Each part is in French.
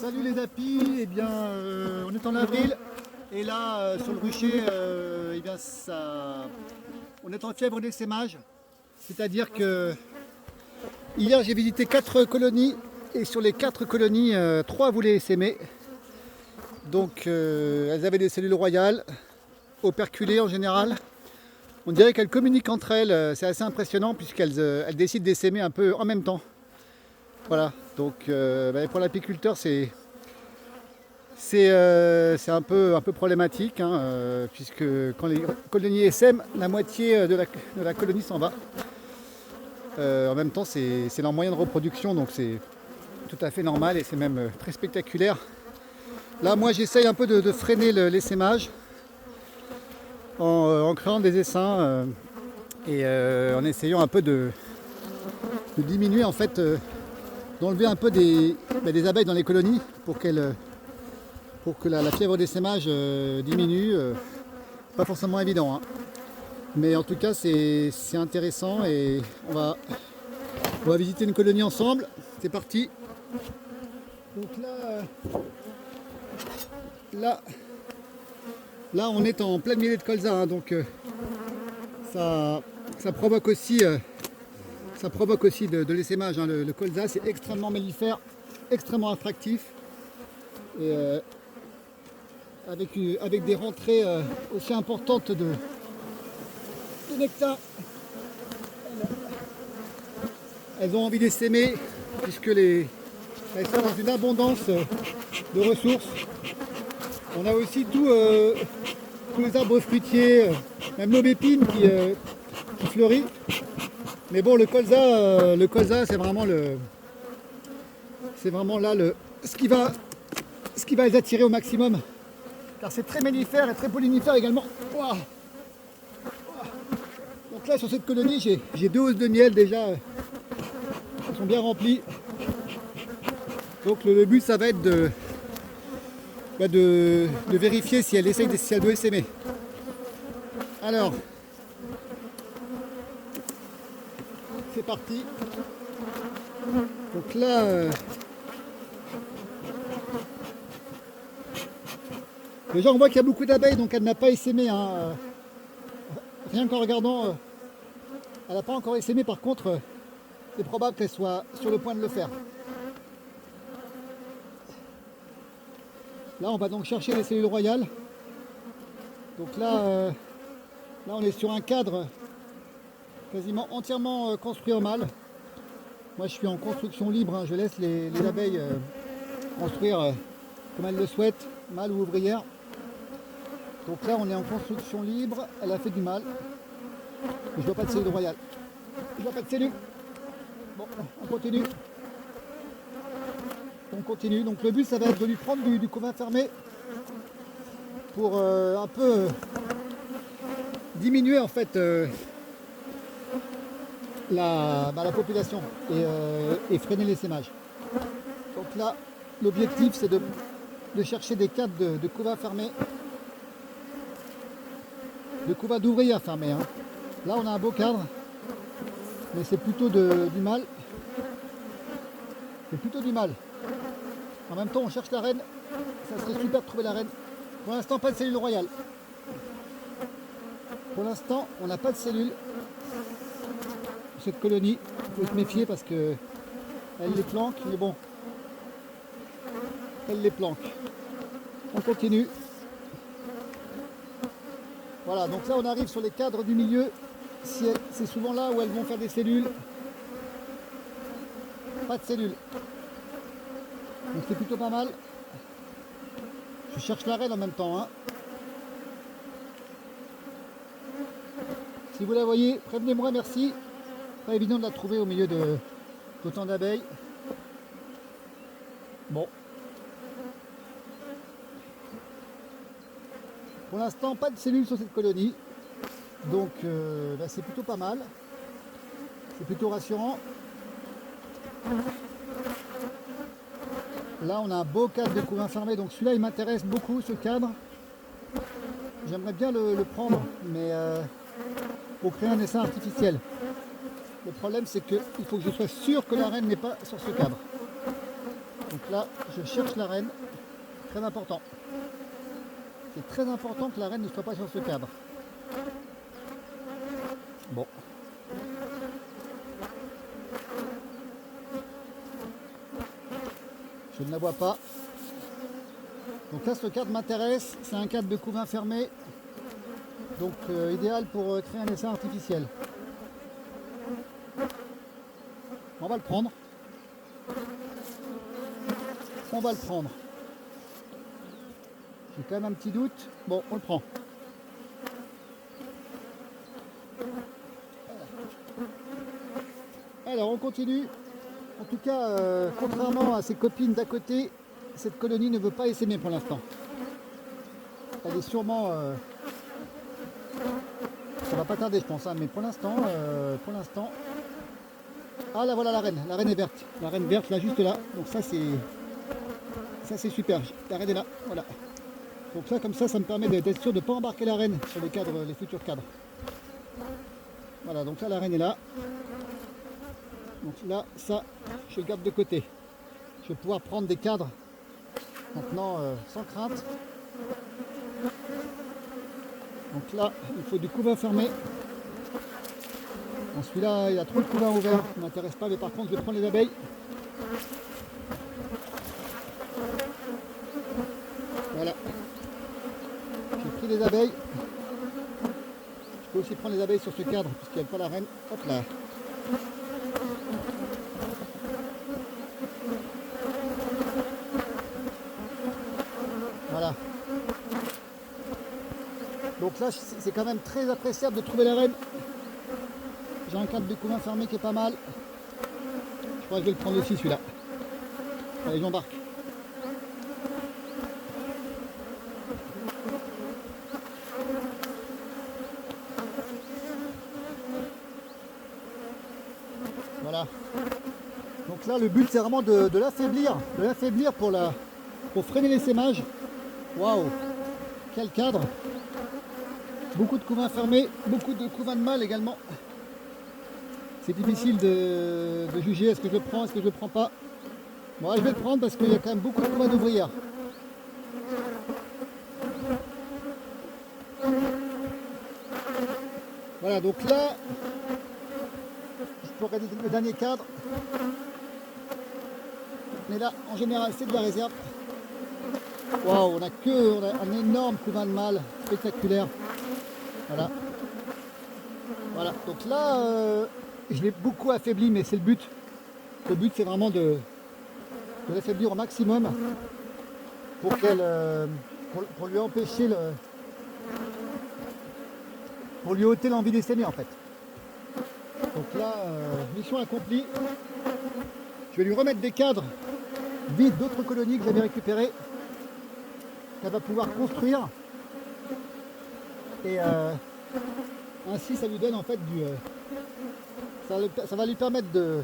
Salut les apis, eh bien on est en avril et là sur le rucher eh bien on est en fièvre d'essaimage, c'est-à-dire que hier j'ai visité 4 colonies et sur les 4 colonies 3 voulaient essaimer, donc elles avaient des cellules royales, operculées en général. On dirait qu'elles communiquent entre elles, c'est assez impressionnant puisqu'elles elles décident d'essaimer un peu en même temps. Voilà, donc pour l'apiculteur c'est un peu problématique, hein, puisque quand les colonies essaiment, la moitié de la colonie s'en va. En même temps, c'est leur moyen de reproduction, donc c'est tout à fait normal et c'est même très spectaculaire. Là, moi, j'essaye un peu de freiner l'essaimage en créant des essaims et en essayant un peu de diminuer, en fait, d'enlever un peu des abeilles dans les colonies pour que la fièvre d'essaimage diminue. Pas forcément évident, hein. Mais en tout cas c'est intéressant et on va visiter une colonie ensemble. C'est parti. Donc là on est en plein milieu de colza, hein, donc ça provoque aussi de l'essaimage, hein. Le colza c'est extrêmement mellifère, extrêmement attractif et avec des rentrées aussi importantes de nectar. Elles ont envie d'essaimer puisque elles sont dans une abondance de ressources. On a aussi tous les arbres fruitiers, même l'aubépine qui fleurit. Mais bon, le colza c'est vraiment là ce qui va les attirer au maximum. Car c'est très mellifère et très pollinifère également. Wow. Donc là sur cette colonie j'ai 2 hausses de miel déjà qui sont bien remplies. Donc le but ça va être de vérifier si elle doit essaimer. Alors c'est parti. Donc là déjà on voit qu'il y a beaucoup d'abeilles, donc elle n'a pas essaimé, hein. Rien qu'en regardant, elle n'a pas encore essaimé. Par contre, c'est probable qu'elle soit sur le point de le faire. Là on va donc chercher les cellules royales. Donc là on est sur un cadre quasiment entièrement construit en mâle. Moi je suis en construction libre, hein. Je laisse les abeilles construire comme elles le souhaitent, mâle ou ouvrière. Donc là on est en construction libre, elle a fait du mal. Je vois pas de cellules royales. Je vois pas de cellules. Bon, on continue. On continue. Donc le but ça va être de lui prendre du couvain fermé pour un peu diminuer en fait la population et freiner l'essaimage. Donc là l'objectif c'est de chercher des cadres de couvain fermé. De couvain d'ouvriers à fermer, hein. Là on a un beau cadre, mais c'est plutôt du mal. C'est plutôt du mal. En même temps on cherche la reine, ça serait super de trouver la reine. Pour l'instant pas de cellule royale. Pour l'instant on n'a pas de cellule. Cette colonie, il faut se méfier parce que elle les planque, mais bon. Elle les planque. On continue. Voilà, donc là on arrive sur les cadres du milieu. C'est souvent là où elles vont faire des cellules. Pas de cellules. Donc c'est plutôt pas mal. Je cherche la reine en même temps, hein. Si vous la voyez, prévenez-moi, merci. Pas évident de la trouver au milieu d'autant d'abeilles. Bon. Pour l'instant, pas de cellules sur cette colonie. Donc c'est plutôt pas mal. C'est plutôt rassurant. Là on a un beau cadre de couvain fermé, donc celui-là il m'intéresse beaucoup, ce cadre. J'aimerais bien le prendre, mais pour créer un essaim artificiel. Le problème c'est qu'il faut que je sois sûr que la reine n'est pas sur ce cadre. Donc là, je cherche la reine. Très important. C'est très important que la reine ne soit pas sur ce cadre. Bon. Je ne la vois pas. Donc là, ce cadre m'intéresse. C'est un cadre de couvain fermé. Donc idéal pour créer un essaim artificiel. On va le prendre. On va le prendre. J'ai quand même un petit doute. Bon, on le prend. Alors, on continue. En tout cas, contrairement à ses copines d'à côté, cette colonie ne veut pas essaimer pour l'instant. Elle est sûrement... ça va pas tarder, je pense, hein, mais pour l'instant... Ah, là, voilà la reine. La reine est verte. La reine verte, là, juste là. Donc ça, c'est... Ça, c'est super. La reine est là. Voilà. Donc là, comme ça me permet d'être sûr de ne pas embarquer la reine sur les cadres, les futurs cadres. Voilà, donc là, la reine est là. Donc là, ça, je le garde de côté. Je vais pouvoir prendre des cadres maintenant sans crainte. Donc là, il faut du couvain fermé. Bon, celui-là, il y a trop de couvain ouvert, ça ne m'intéresse pas, mais par contre, je vais prendre les abeilles. Voilà. J'ai pris les abeilles. Je peux aussi prendre les abeilles sur ce cadre, puisqu'il n'y a pas la reine. Hop là. Voilà. Donc là, c'est quand même très appréciable de trouver la reine. J'ai un cadre de couvain fermé qui est pas mal. Je crois que je vais le prendre aussi celui-là. Allez, j'embarque. Voilà. Donc là, le but c'est vraiment de l'affaiblir pour freiner l'essaimage. Waouh, quel cadre! Beaucoup de couvains fermés, beaucoup de couvains de mâles également. C'est difficile de juger, est-ce que je le prends, est-ce que je le prends pas. Bon, je vais le prendre parce qu'il y a quand même beaucoup de couvains d'ouvrières. Voilà, donc là, je peux regarder le dernier cadre. Mais là, en général, c'est de la réserve. Waouh, on a un énorme couvain de mâle, spectaculaire. Voilà. Voilà, donc là, je l'ai beaucoup affaibli, mais c'est le but. Le but, c'est vraiment de l'affaiblir au maximum pour pour lui empêcher pour lui ôter l'envie d'essaimer en fait. Donc là, mission accomplie. Je vais lui remettre des cadres vides d'autres colonies que j'avais récupérées, qu'elle va pouvoir construire. Et ainsi, ça lui donne en fait ça va lui permettre de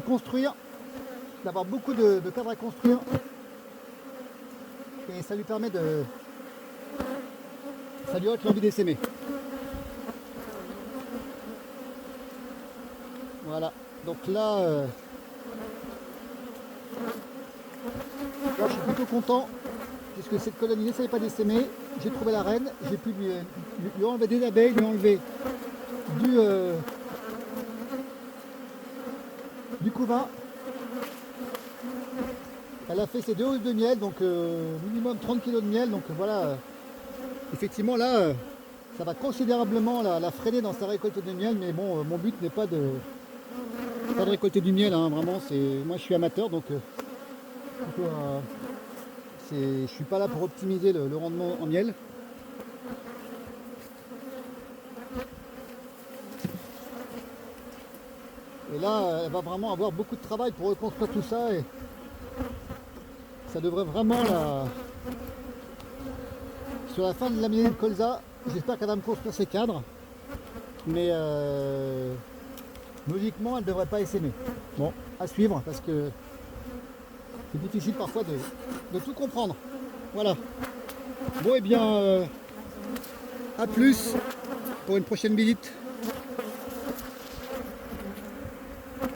construire, d'avoir beaucoup de cadres à construire. Et ça lui permet ça lui ôte l'envie d'essaimer. Voilà, donc là, je suis plutôt content puisque cette colonie n'essayait pas d'essaimer. J'ai trouvé la reine, j'ai pu lui enlever des abeilles, lui enlever du couvain. Elle a fait ses 2 hausses de miel, donc minimum 30 kg de miel, donc voilà. Effectivement là, ça va considérablement la freiner dans sa récolte de miel, mais bon, mon but n'est pas de récolter du miel, hein, vraiment, moi je suis amateur, donc je suis pas là pour optimiser le rendement en miel. Et là, elle va vraiment avoir beaucoup de travail pour reconstruire tout ça, et ça devrait vraiment sur la fin de la millénaire de colza, j'espère qu'elle va me construire ses cadres, mais logiquement elle ne devrait pas essaimer. Bon, à suivre, parce que c'est difficile parfois de tout comprendre. Voilà. Bon, et bien, à plus pour une prochaine visite.